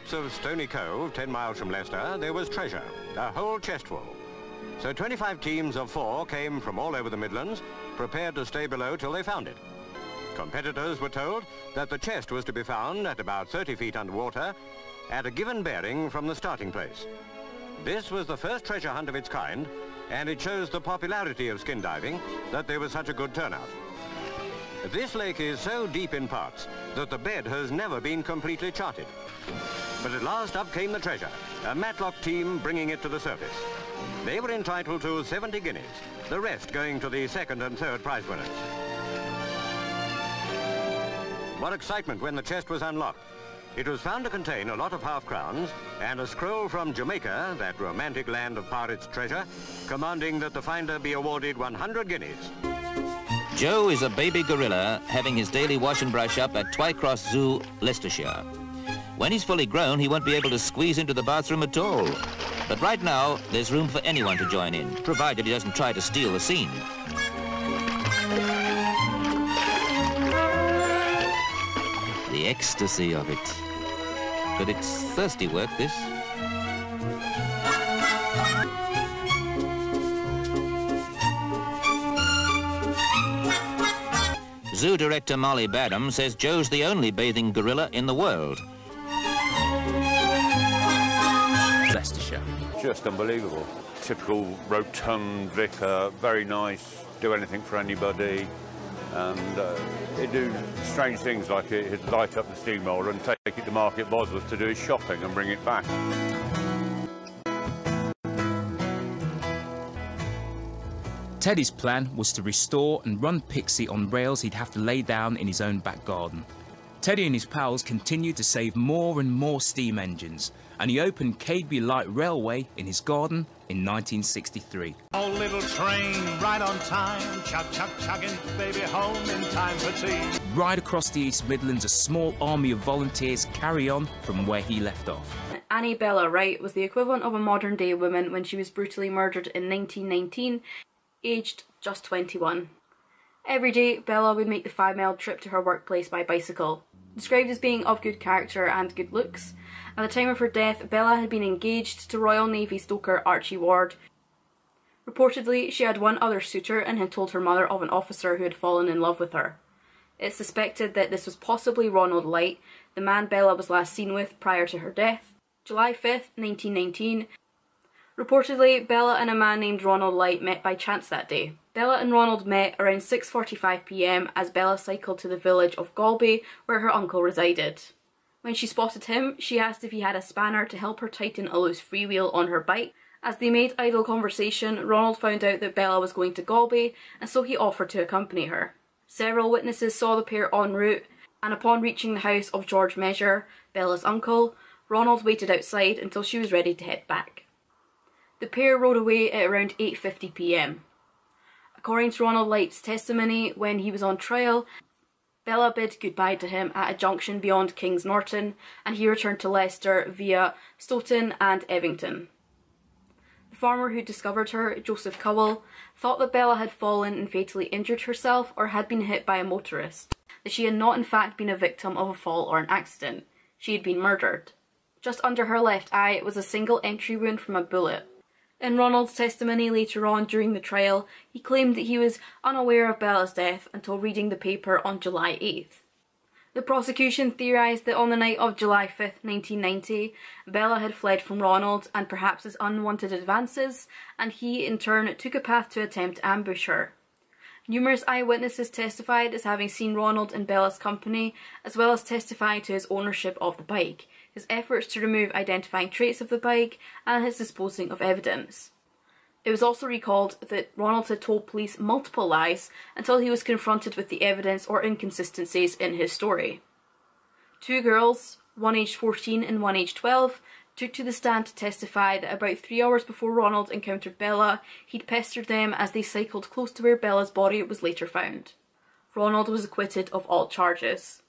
depths of Stony Cove, 10 miles from Leicester, there was treasure, a whole chestful. So 25 teams of 4 came from all over the Midlands, prepared to stay below till they found it. Competitors were told that the chest was to be found at about 30 feet underwater at a given bearing from the starting place. This was the first treasure hunt of its kind, and it shows the popularity of skin diving that there was such a good turnout. This lake is so deep in parts that the bed has never been completely charted. But at last up came the treasure, a matlock team bringing it to the surface. They were entitled to 70 guineas, the rest going to the second and third prize winners. What excitement when the chest was unlocked. It was found to contain a lot of half-crowns and a scroll from Jamaica, that romantic land of pirates' treasure, commanding that the finder be awarded 100 guineas. Joe is a baby gorilla having his daily wash and brush up at Twycross Zoo, Leicestershire. When he's fully grown, he won't be able to squeeze into the bathroom at all. But right now, there's room for anyone to join in, provided he doesn't try to steal the scene. The ecstasy of it. But it's thirsty work, this. Zoo director Molly Badham says Joe's the only bathing gorilla in the world. Leicestershire. Just unbelievable. Typical rotund vicar, very nice, do anything for anybody. And he'd do strange things like he'd light up the steamroller and take it to Market Bosworth to do his shopping and bring it back. Teddy's plan was to restore and run Pixie on rails he'd have to lay down in his own back garden. Teddy and his pals continued to save more and more steam engines, and he opened Cadeby Light Railway in his garden in 1963. Oh, little train, right on time, chug, chug, chugging, baby home in time for tea. Right across the East Midlands, a small army of volunteers carry on from where he left off. Annie Bella Wright was the equivalent of a modern-day woman when she was brutally murdered in 1919, aged just 21. Every day, Bella would make the 5-mile trip to her workplace by bicycle. Described as being of good character and good looks, at the time of her death, Bella had been engaged to Royal Navy stoker Archie Ward. Reportedly, she had one other suitor and had told her mother of an officer who had fallen in love with her. It's suspected that this was possibly Ronald Light, the man Bella was last seen with prior to her death. July 5th, 1919. Reportedly, Bella and a man named Ronald Light met by chance that day. Bella and Ronald met around 6:45 p.m. as Bella cycled to the village of Galway, where her uncle resided. When she spotted him, she asked if he had a spanner to help her tighten a loose freewheel on her bike. As they made idle conversation, Ronald found out that Bella was going to Galway, and so he offered to accompany her. Several witnesses saw the pair en route, and upon reaching the house of George Measure, Bella's uncle, Ronald waited outside until she was ready to head back. The pair rode away at around 8:50 p.m. According to Ronald Light's testimony, when he was on trial, Bella bid goodbye to him at a junction beyond Kings Norton, and he returned to Leicester via Stoughton and Evington. The farmer who discovered her, Joseph Cowell, thought that Bella had fallen and fatally injured herself or had been hit by a motorist, that she had not in fact been a victim of a fall or an accident. She had been murdered. Just under her left eye was a single entry wound from a bullet. In Ronald's testimony later on during the trial, he claimed that he was unaware of Bella's death until reading the paper on July 8th. The prosecution theorised that on the night of July 5th, 1990, Bella had fled from Ronald and perhaps his unwanted advances, and he in turn took a path to attempt to ambush her. Numerous eyewitnesses testified as having seen Ronald in Bella's company, as well as testifying to his ownership of the bike, his efforts to remove identifying traits of the bike, and his disposing of evidence. It was also recalled that Ronald had told police multiple lies until he was confronted with the evidence or inconsistencies in his story. 2 girls, one aged 14 and one aged 12, took to the stand to testify that about 3 hours before Ronald encountered Bella, he'd pestered them as they cycled close to where Bella's body was later found. Ronald was acquitted of all charges.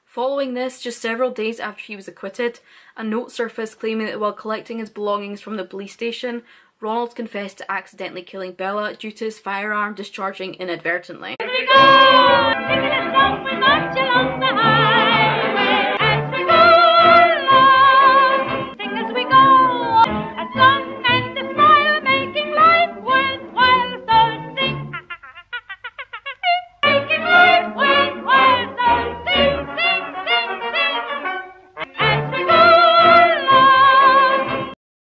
Following this, just several days after he was acquitted, a note surfaced claiming that while collecting his belongings from the police station, Ronald confessed to accidentally killing Bella due to his firearm discharging inadvertently.